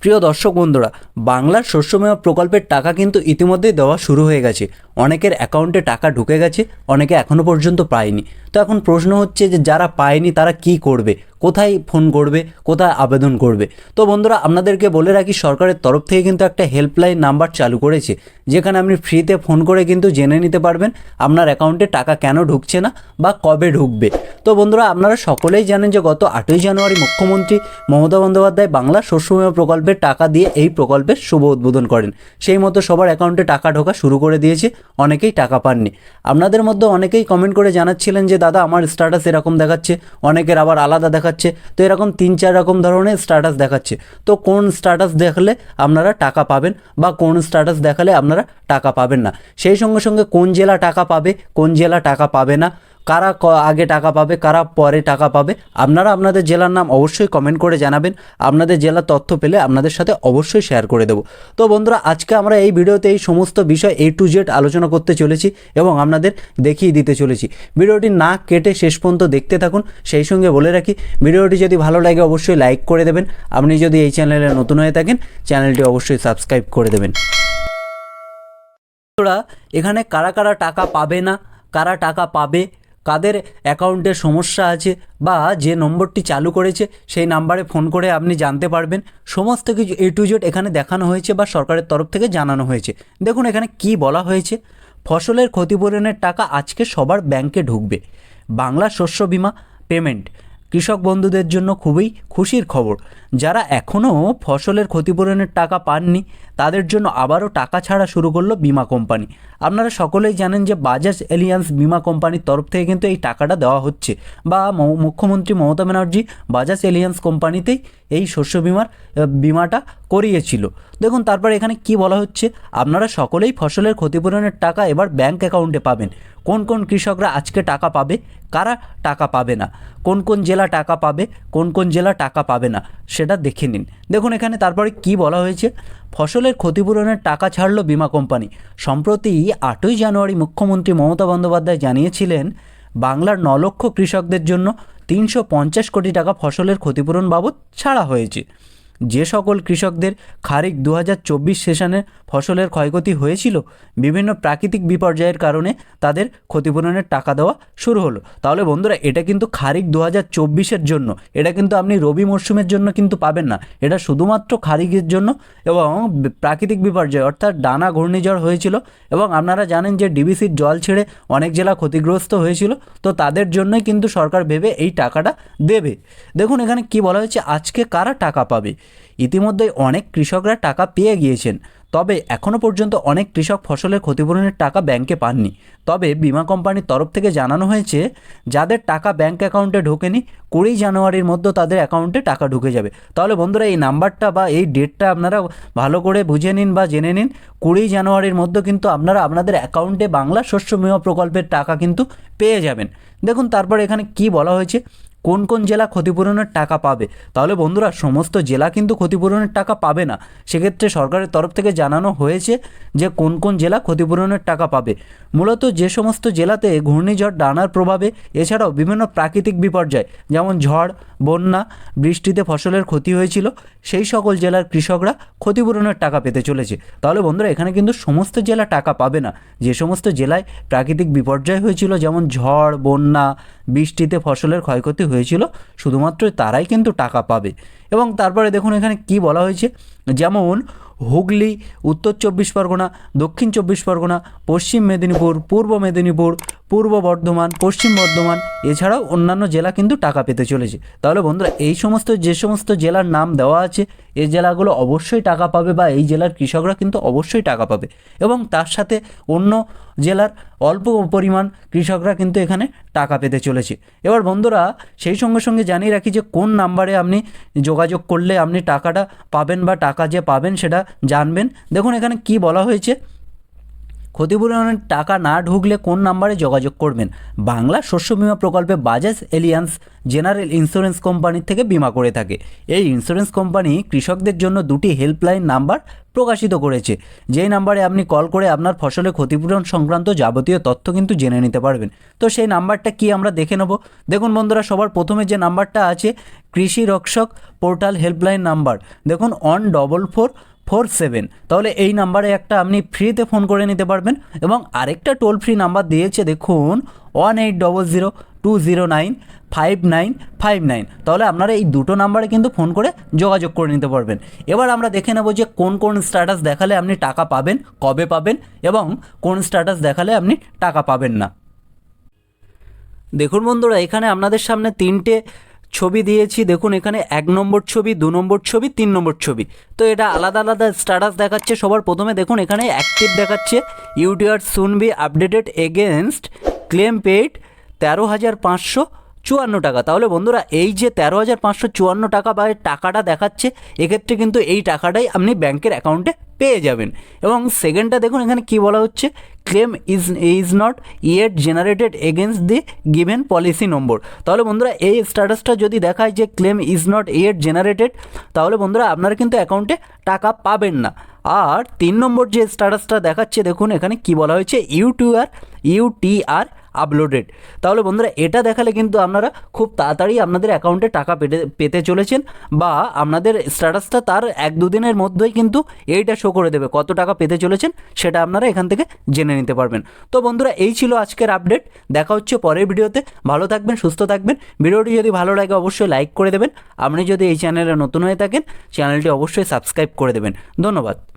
প্রিয় দর্শক বন্ধুরা, বাংলার শস্য বিমা প্রকল্পের টাকা কিন্তু ইতিমধ্যেই দেওয়া শুরু হয়ে গেছে। অনেকের অ্যাকাউন্টে টাকা ঢুকে গেছে, অনেকে এখনও পর্যন্ত পায়নি। তো এখন প্রশ্ন হচ্ছে যে যারা পায়নি তারা কি করবে, কোথায় ফোন করবে, কোথায় আবেদন করবে। তো বন্ধুরা, আপনাদেরকে বলে রাখি, সরকারের তরফ থেকে কিন্তু একটা হেল্পলাইন নাম্বার চালু করেছে, যেখানে আপনি ফ্রিতে ফোন করে কিন্তু জেনে নিতে পারবেন আপনার অ্যাকাউন্টে টাকা কেন ঢুকছে না বা কবে ঢুকবে। তো বন্ধুরা, আপনারা সকলেই জানেন যে গত 8ই জানুয়ারি মুখ্যমন্ত্রী মমতা বন্দ্যোপাধ্যায় বাংলা শস্য বিমা প্রকল্পের টাকা দিয়ে এই প্রকল্পের শুভ উদ্বোধন করেন। সেই মতো সবার অ্যাকাউন্টে টাকা ঢোকা শুরু করে দিয়েছে, অনেকেই টাকা পাননি। আপনাদের মধ্যে অনেকেই কমেন্ট করে জানাচ্ছিলেন যে দাদা আমার স্ট্যাটাস এরকম দেখাচ্ছে, অনেকের আবার আলাদা দেখাচ্ছে। তো এরকম 3-4 রকম ধরনের স্ট্যাটাস দেখাচ্ছে। তো কোন স্ট্যাটাস দেখালে আপনারা টাকা পাবেন বা কোন স্ট্যাটাস দেখালে আপনারা টাকা পাবেন না, সেই সঙ্গে সঙ্গে কোন জেলা টাকা পাবে, কোন জেলা টাকা পাবে না, কারা আগে টাকা পাবে, কারা পরে টাকা পাবে, আপনারা আপনাদের জেলার নাম অবশ্যই কমেন্ট করে জানাবেন। আপনাদের জেলার তথ্য পেলে আপনাদের সাথে অবশ্যই শেয়ার করে দেবো। তো বন্ধুরা, আজকে আমরা এই ভিডিওতে এই সমস্ত বিষয় A to Z আলোচনা করতে চলেছি এবং আপনাদের দেখিয়ে দিতে চলেছি। ভিডিওটি না কেটে শেষ পর্যন্ত দেখতে থাকুন। সেই সঙ্গে বলে রাখি, ভিডিওটি যদি ভালো লাগে অবশ্যই লাইক করে দেবেন। আপনি যদি এই চ্যানেলে নতুন হয়ে থাকেন, চ্যানেলটি অবশ্যই সাবস্ক্রাইব করে দেবেন। বন্ধুরা, এখানে কারা কারা টাকা পাবে না, কারা টাকা পাবে, কাদের অ্যাকাউন্টে সমস্যা আছে বা যে নম্বরটি চালু করেছে সেই নাম্বারে ফোন করে আপনি জানতে পারবেন। সমস্ত কিছু A to Z এখানে দেখানো হয়েছে বা সরকারের তরফ থেকে জানানো হয়েছে। দেখুন এখানে কি বলা হয়েছে। ফসলের ক্ষতিপূরণের টাকা আজকে সবার ব্যাংকে ঢুকবে। বাংলা শস্য বিমা পেমেন্ট কৃষক বন্ধুদের জন্য খুবই খুশির খবর। যারা এখনও ফসলের ক্ষতিপূরণের টাকা পাননি তাদের জন্য আবারও টাকা ছাড়া শুরু করলো বিমা কোম্পানি। আপনারা সকলেই জানেন যে বাজাজ এলিয়ান্স বিমা কোম্পানির তরফ থেকে কিন্তু এই টাকাটা দেওয়া হচ্ছে, বা মুখ্যমন্ত্রী মমতা ব্যানার্জি বাজাজ এলিয়ান্স কোম্পানিতেই এই শস্য বিমাটা করিয়েছিল। দেখুন তারপর এখানে কি বলা হচ্ছে, আপনারা সকলেই ফসলের ক্ষতিপূরণের টাকা এবার ব্যাংক অ্যাকাউন্টে পাবেন। কোন কোন কৃষকরা আজকে টাকা পাবে, কারা টাকা পাবে না, কোন কোন জেলা টাকা পাবে, কোন কোন জেলা টাকা পাবে না, সেটা দেখে নিন। দেখুন এখানে তারপরে কি বলা হয়েছে। ফসলের ক্ষতিপূরণের টাকা ছাড়ল বিমা কোম্পানি। সম্প্রতি 8ই জানুয়ারি মুখ্যমন্ত্রী মমতা বন্দ্যোপাধ্যায় জানিয়েছিলেন বাংলার 9 লক্ষ কৃষকদের জন্য 350 কোটি টাকা ফসলের ক্ষতিপূরণ বাবদ ছাড়া হয়েছে। যে সকল কৃষকদের খারিফ 2024 সেশনে ফসলের ক্ষয়ক্ষতি হয়েছিল, বিভিন্ন প্রাকৃতিক বিপর্যয়ের কারণে তাদের ক্ষতিপূরণের টাকা দেওয়া শুরু হলো। তাহলে বন্ধুরা, এটা কিন্তু খারিফ 2024-এর জন্য, এটা কিন্তু আপনি রবি মরশুমের জন্য কিন্তু পাবেন না। এটা শুধুমাত্র খারিফের জন্য এবং প্রাকৃতিক বিপর্যয় অর্থাৎ ডানা ঘূর্ণিঝড় হয়েছিল এবং আপনারা জানেন যে ডিবিসির জল ছেড়ে অনেক জেলা ক্ষতিগ্রস্ত হয়েছিল। তো তাদের জন্যই কিন্তু সরকার ভেবে এই টাকাটা দেবে। দেখুন এখানে কি বলা হয়েছে, আজকে কারা টাকা পাবে। ইতিমধ্যেই অনেক কৃষকরা টাকা পেয়ে গিয়েছেন, তবে এখনও পর্যন্ত অনেক কৃষক ফসলের ক্ষতিপূরণের টাকা ব্যাংকে পাননি। তবে বিমা কোম্পানির তরফ থেকে জানানো হয়েছে যাদের টাকা ব্যাংক অ্যাকাউন্টে ঢোকেনি 20 জানুয়ারির মধ্যে তাদের অ্যাকাউন্টে টাকা ঢুকে যাবে। তাহলে বন্ধুরা, এই নাম্বারটা বা এই ডেটটা আপনারা ভালো করে বুঝে নিন বা জেনে নিন। 20 জানুয়ারির মধ্যে কিন্তু আপনারা আপনাদের অ্যাকাউন্টে বাংলা শস্য বিমা প্রকল্পের টাকা কিন্তু পেয়ে যাবেন। দেখুন তারপর এখানে কি বলা হয়েছে, কোন কোন জেলা ক্ষতিপূরণের টাকা পাবে। তাহলে বন্ধুরা, সমস্ত জেলা কিন্তু ক্ষতিপূরণের টাকা পাবে না। সেক্ষেত্রে সরকারের তরফ থেকে জানানো হয়েছে যে কোন কোন জেলা ক্ষতিপূরণের টাকা পাবে। মূলত যে সমস্ত জেলাতে ঘূর্ণিঝড় ডানার প্রভাবে এছাড়াও বিভিন্ন প্রাকৃতিক বিপর্যয় যেমন ঝড়, বন্যা, বৃষ্টিতে ফসলের ক্ষতি হয়েছিল, সেই সকল জেলার কৃষকরা ক্ষতিপূরণের টাকা পেতে চলেছে। তাহলে বন্ধুরা, এখানে কিন্তু সমস্ত জেলা টাকা পাবে না। যে সমস্ত জেলায় প্রাকৃতিক বিপর্যয় হয়েছিল যেমন ঝড়, বন্যা, বৃষ্টিতে ফসলের ক্ষয়ক্ষতি হয়েছিল, শুধুমাত্র তারাই কিন্তু টাকা পাবে। এবং তারপরে দেখুন এখানে কি বলা হয়েছে, যেমন হুগলি, উত্তর 24 পরগনা, দক্ষিণ 24 পরগনা, পশ্চিম মেদিনীপুর, পূর্ব মেদিনীপুর, পূর্ব বর্ধমান, পশ্চিম বর্ধমান, এছাড়াও অন্যান্য জেলা কিন্তু টাকা পেতে চলেছে। তাহলে বন্ধুরা, এই সমস্ত যে সমস্ত জেলার নাম দেওয়া আছে, এই জেলাগুলো অবশ্যই টাকা পাবে বা এই জেলার কৃষকরা কিন্তু অবশ্যই টাকা পাবে। এবং তার সাথে অন্য জেলার অল্প পরিমাণ কৃষকরা কিন্তু এখানে টাকা পেতে চলেছে। এবার বন্ধুরা, সেই সঙ্গে সঙ্গে জানিয়ে রাখি যে কোন নাম্বারে আপনি যোগাযোগ করলে আপনি টাকাটা পাবেন বা টাকা যে পাবেন সেটা জানবেন। দেখুন এখানে কি বলা হয়েছে, ক্ষতিপূরণের টাকা না ঢুকলে কোন নাম্বারে যোগাযোগ করবেন? বাংলা শস্য বীমা প্রকল্পে বাজাজ এলিয়ান্স জেনারেল ইন্স্যুরেন্স কোম্পানির থেকে বীমা করে থাকে। এই ইন্স্যুরেন্স কোম্পানি কৃষকদের জন্য দুটি হেল্পলাইন নাম্বার প্রকাশিত করেছে, যেই নাম্বারে আপনি কল করে আপনার ফসলের ক্ষতিপূরণ সংক্রান্ত যাবতীয় তথ্য কিন্তু জেনে নিতে পারবেন। তো সেই নাম্বারটা কি আমরা দেখে নেব। দেখুন বন্ধুরা, সবার প্রথমে যে নাম্বারটা আছে কৃষি রক্ষক পোর্টাল হেল্পলাইন নাম্বার, দেখুন 14447। তাহলে এই নাম্বারে একটা আপনি ফ্রিতে ফোন করে নিতে পারবেন। এবং আরেকটা টোল ফ্রি নাম্বার দিয়েছে দেখুন 1800209599। তাহলে আপনারা এই দুটো নাম্বারে কিন্তু ফোন করে যোগাযোগ করে নিতে পারবেন। এবার আমরা দেখে নেব যে কোন কোন স্ট্যাটাস দেখালে আপনি টাকা পাবেন, কবে পাবেন এবং কোন স্ট্যাটাস দেখালে আপনি টাকা পাবেন না। দেখুন বন্ধুরা, এখানে আপনাদের সামনে তিনটে ছবি দিয়েছি। দেখুন এখানে 1 নম্বর ছবি, 2 নম্বর ছবি, 3 নম্বর ছবি। তো এটা আলাদা আলাদা স্ট্যাটাস দেখাচ্ছে। সবার প্রথমে দেখুন এখানে অ্যাক্টিভ দেখাচ্ছে, ইউটিআর সুন B updated against claim paid 13,554 টাকা। তাহলে বন্ধুরা এই যে 13,554 টাকা বা টাকাটা দেখাচ্ছে, এক্ষেত্রে কিন্তু এই টাকাটাই আপনি ব্যাংকের অ্যাকাউন্টে পেয়ে যাবেন। এবং সেকেন্ডটা দেখুন এখানে কি বলা হচ্ছে, claim is not yet generated against the given policy number. তাহলে বন্ধুরা এই স্ট্যাটাসটা যদি দেখায় যে claim is not yet generated, তাহলে বন্ধুরা আপনারা কিন্তু অ্যাকাউন্টে টাকা পাবেন না। আর 3 নম্বর যে স্ট্যাটাসটা দেখাচ্ছে, দেখুন এখানে কি বলা হয়েছে, ইউটিআর আপলোডেড। তাহলে বন্ধুরা এটা দেখালে কিন্তু আপনারা খুব তাড়াতাড়ি আপনাদের অ্যাকাউন্টে টাকা পেতে চলেছেন, বা আপনাদের স্ট্যাটাসটা তার 1-2 দিনের মধ্যেই কিন্তু এইটা শো করে দেবে কত টাকা পেতে চলেছেন, সেটা আপনারা এখান থেকে জেনে নিতে পারবেন। তো বন্ধুরা এই ছিল আজকের আপডেট। দেখা হচ্ছে পরের ভিডিওতে। ভালো থাকবেন, সুস্থ থাকবেন। ভিডিওটি যদি ভালো লাগে অবশ্যই লাইক করে দেবেন। আপনি যদি এই চ্যানেলে নতুন হয়ে থাকেন, চ্যানেলটি অবশ্যই সাবস্ক্রাইব করে দেবেন। ধন্যবাদ।